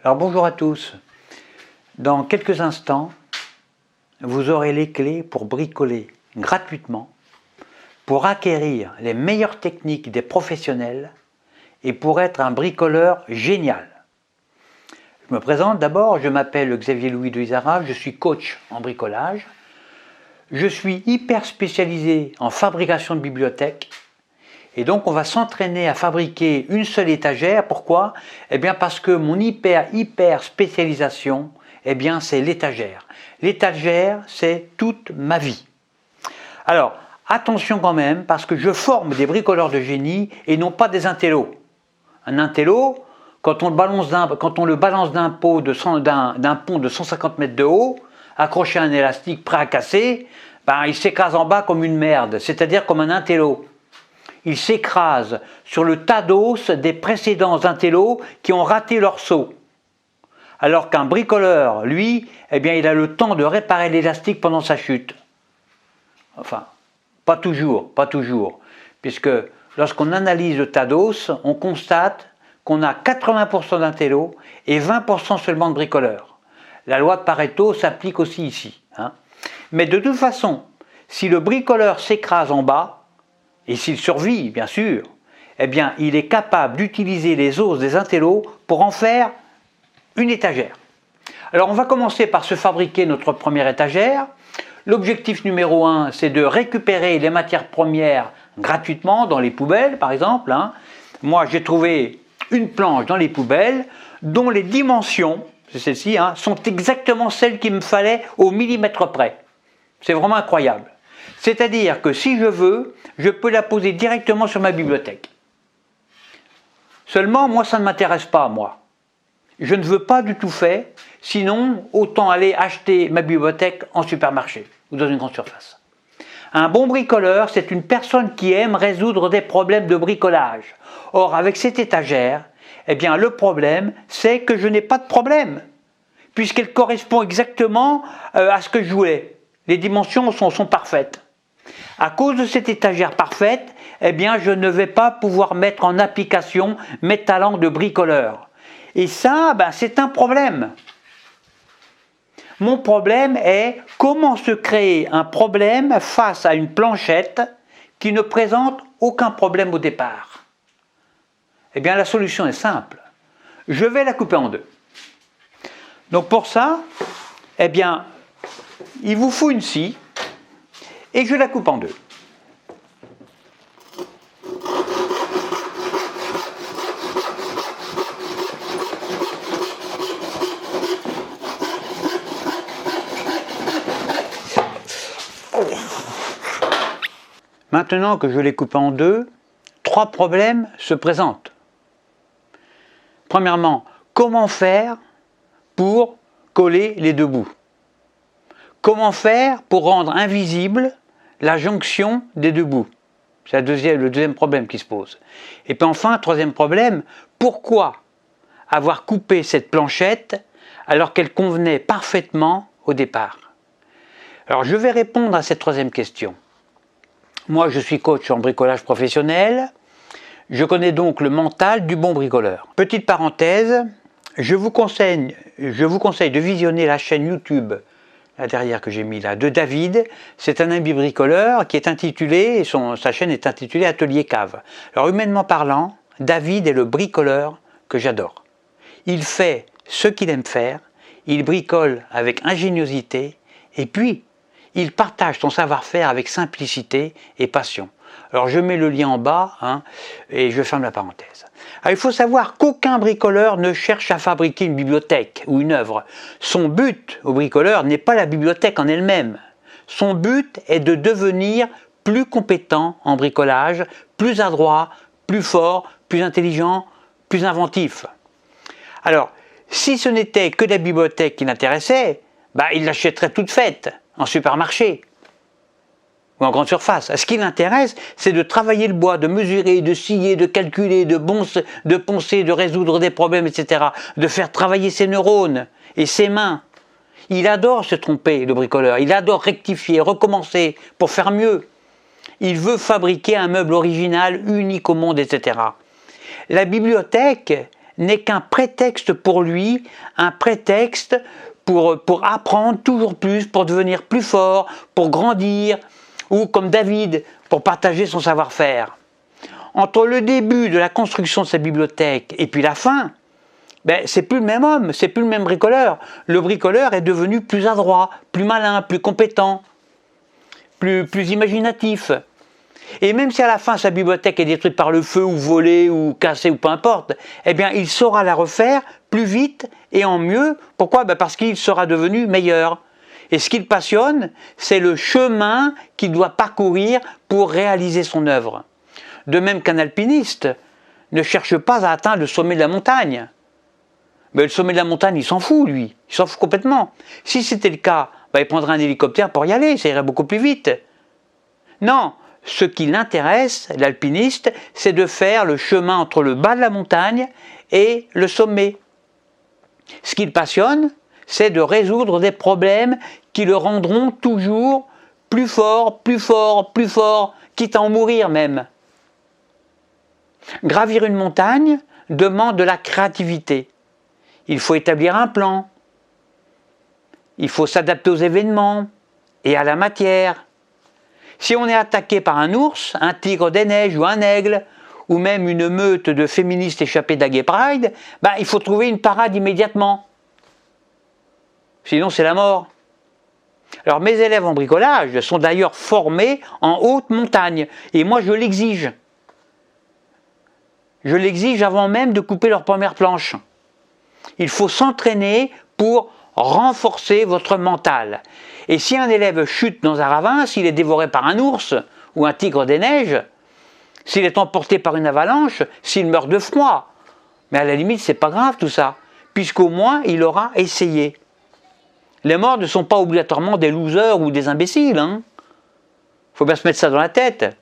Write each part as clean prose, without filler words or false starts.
Alors bonjour à tous. Dans quelques instants, vous aurez les clés pour bricoler gratuitement, pour acquérir les meilleures techniques des professionnels et pour être un bricoleur génial. Je me présente d'abord, je m'appelle Xavier Louis de Izara, je suis coach en bricolage. Je suis hyper spécialisé en fabrication de bibliothèques. Et donc on va s'entraîner à fabriquer une seule étagère. Pourquoi? Eh bien parce que mon hyper spécialisation, eh bien c'est l'étagère. L'étagère, c'est toute ma vie. Alors, attention quand même, parce que je forme des bricoleurs de génie et non pas des intellos. Un intello, quand on le balance d'un pont de 150 mètres de haut, accroché à un élastique prêt à casser, ben, il s'écrase en bas comme une merde, c'est-à-dire comme un intello. Il s'écrase sur le tas d'os des précédents intellos qui ont raté leur saut. Alors qu'un bricoleur, lui, eh bien, il a le temps de réparer l'élastique pendant sa chute. Enfin, pas toujours, puisque lorsqu'on analyse le tas d'os, on constate qu'on a 80% d'intellos et 20% seulement de bricoleurs. La loi de Pareto s'applique aussi ici. Mais de toute façon, si le bricoleur s'écrase en bas, et s'il survit, bien sûr, eh bien, il est capable d'utiliser les os des intellos pour en faire une étagère. Alors, on va commencer par se fabriquer notre première étagère. L'objectif numéro 1, c'est de récupérer les matières premières gratuitement dans les poubelles, par exemple. Moi, j'ai trouvé une planche dans les poubelles dont les dimensions, c'est celle-ci, sont exactement celles qu'il me fallait au millimètre près. C'est vraiment incroyable. C'est-à-dire que si je veux, je peux la poser directement sur ma bibliothèque. Seulement, moi, ça ne m'intéresse pas, moi. Je ne veux pas du tout faire, sinon, autant aller acheter ma bibliothèque en supermarché ou dans une grande surface. Un bon bricoleur, c'est une personne qui aime résoudre des problèmes de bricolage. Or, avec cette étagère, eh bien, le problème, c'est que je n'ai pas de problème, puisqu'elle correspond exactement à ce que je voulais. Les dimensions sont parfaites. À cause de cette étagère parfaite, eh bien, je ne vais pas pouvoir mettre en application mes talents de bricoleur. Et ça, c'est un problème. Mon problème est comment se créer un problème face à une planchette qui ne présente aucun problème au départ. Eh bien, la solution est simple. Je vais la couper en deux. Donc pour ça, eh bien, il vous faut une scie et je la coupe en deux. Maintenant que je l'ai coupé en deux, trois problèmes se présentent. Premièrement, comment faire pour coller les deux bouts? Comment faire pour rendre invisible la jonction des deux bouts? C'est le deuxième problème qui se pose. Et puis enfin, troisième problème, pourquoi avoir coupé cette planchette alors qu'elle convenait parfaitement au départ? Alors je vais répondre à cette troisième question. Moi, je suis coach en bricolage professionnel. Je connais donc le mental du bon bricoleur. Petite parenthèse, je vous conseille de visionner la chaîne YouTube, là derrière que j'ai mis là, de David. C'est un ami bricoleur qui est intitulé, sa chaîne est intitulée Atelier Cave. Alors humainement parlant, David est le bricoleur que j'adore. Il fait ce qu'il aime faire, il bricole avec ingéniosité et puis il partage son savoir-faire avec simplicité et passion. Alors je mets le lien en bas et je ferme la parenthèse. Alors, il faut savoir qu'aucun bricoleur ne cherche à fabriquer une bibliothèque ou une œuvre. Son but au bricoleur n'est pas la bibliothèque en elle-même. Son but est de devenir plus compétent en bricolage, plus adroit, plus fort, plus intelligent, plus inventif. Alors, si ce n'était que la bibliothèque qui l'intéressait, il l'achèterait toute faite en supermarché ou en grande surface. Ce qui l'intéresse, c'est de travailler le bois, de mesurer, de scier, de calculer, de poncer, de résoudre des problèmes, etc. De faire travailler ses neurones et ses mains. Il adore se tromper, le bricoleur. Il adore rectifier, recommencer pour faire mieux. Il veut fabriquer un meuble original, unique au monde, etc. La bibliothèque n'est qu'un prétexte pour lui, un prétexte pour apprendre toujours plus, pour devenir plus fort, pour grandir, ou comme David, pour partager son savoir-faire. Entre le début de la construction de sa bibliothèque et puis la fin, ben, c'est plus le même homme, c'est plus le même bricoleur. Le bricoleur est devenu plus adroit, plus malin, plus compétent, plus imaginatif. Et même si à la fin sa bibliothèque est détruite par le feu ou volée ou cassée ou peu importe, eh bien il saura la refaire plus vite et en mieux. Pourquoi? Ben parce qu'il sera devenu meilleur. Et ce qui le passionne, c'est le chemin qu'il doit parcourir pour réaliser son œuvre. De même qu'un alpiniste ne cherche pas à atteindre le sommet de la montagne. Mais le sommet de la montagne, il s'en fout, lui. Il s'en fout complètement. Si c'était le cas, ben il prendrait un hélicoptère pour y aller, ça irait beaucoup plus vite. Non, ce qui l'intéresse, l'alpiniste, c'est de faire le chemin entre le bas de la montagne et le sommet. Ce qui le passionne, c'est de résoudre des problèmes qui le rendront toujours plus fort, plus fort, plus fort, quitte à en mourir même. Gravir une montagne demande de la créativité. Il faut établir un plan. Il faut s'adapter aux événements et à la matière. Si on est attaqué par un ours, un tigre des neiges ou un aigle, ou même une meute de féministes échappés d'Agay Pride, ben, il faut trouver une parade immédiatement. Sinon c'est la mort. Alors mes élèves en bricolage sont d'ailleurs formés en haute montagne, et moi je l'exige. Je l'exige avant même de couper leur première planche. Il faut s'entraîner pour renforcer votre mental. Et si un élève chute dans un ravin, s'il est dévoré par un ours ou un tigre des neiges, s'il est emporté par une avalanche, s'il meurt de froid, mais à la limite c'est pas grave tout ça, puisqu'au moins il aura essayé. Les morts ne sont pas obligatoirement des losers ou des imbéciles. Faut bien se mettre ça dans la tête.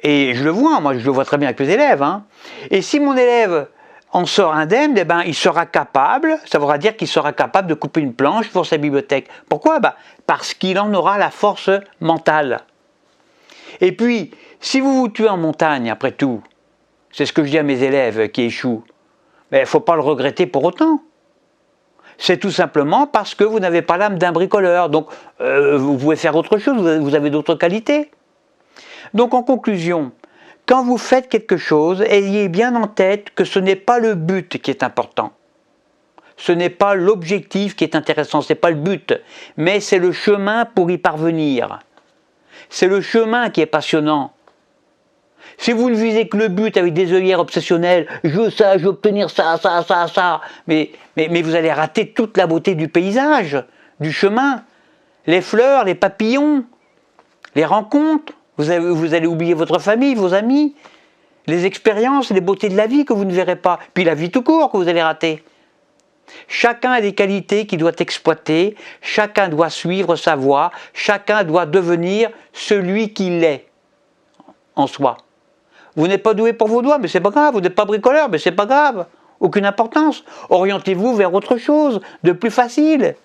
Et je le vois, moi je le vois très bien avec les élèves. Et si mon élève en sort indemne, eh ben, il sera capable, ça voudra dire qu'il sera capable de couper une planche pour sa bibliothèque. Pourquoi? Parce qu'il en aura la force mentale. Et puis, si vous vous tuez en montagne, après tout, c'est ce que je dis à mes élèves qui échouent, mais il ne faut pas le regretter pour autant. C'est tout simplement parce que vous n'avez pas l'âme d'un bricoleur. Donc, vous pouvez faire autre chose, vous avez d'autres qualités. Donc, en conclusion, quand vous faites quelque chose, ayez bien en tête que ce n'est pas le but qui est important. Ce n'est pas l'objectif qui est intéressant, ce n'est pas le but, mais c'est le chemin pour y parvenir. C'est le chemin qui est passionnant. Si vous ne visez que le but avec des œillères obsessionnelles, je veux ça, je veux obtenir ça, mais vous allez rater toute la beauté du paysage, du chemin, les fleurs, les papillons, les rencontres, vous allez oublier votre famille, vos amis, les expériences, les beautés de la vie que vous ne verrez pas, puis la vie tout court que vous allez rater. Chacun a des qualités qu'il doit exploiter, chacun doit suivre sa voie, chacun doit devenir celui qu'il est en soi. Vous n'êtes pas doué pour vos doigts, mais c'est pas grave. Vous n'êtes pas bricoleur, mais c'est pas grave. Aucune importance. Orientez-vous vers autre chose, de plus facile.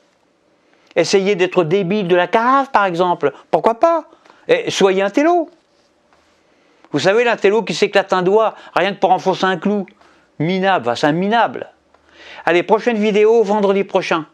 Essayez d'être débile de la carafe, par exemple. Pourquoi pas? Et soyez un télo. Vous savez, l'intello qui s'éclate un doigt, rien que pour enfoncer un clou. Minable, c'est un minable. Allez, prochaine vidéo, vendredi prochain.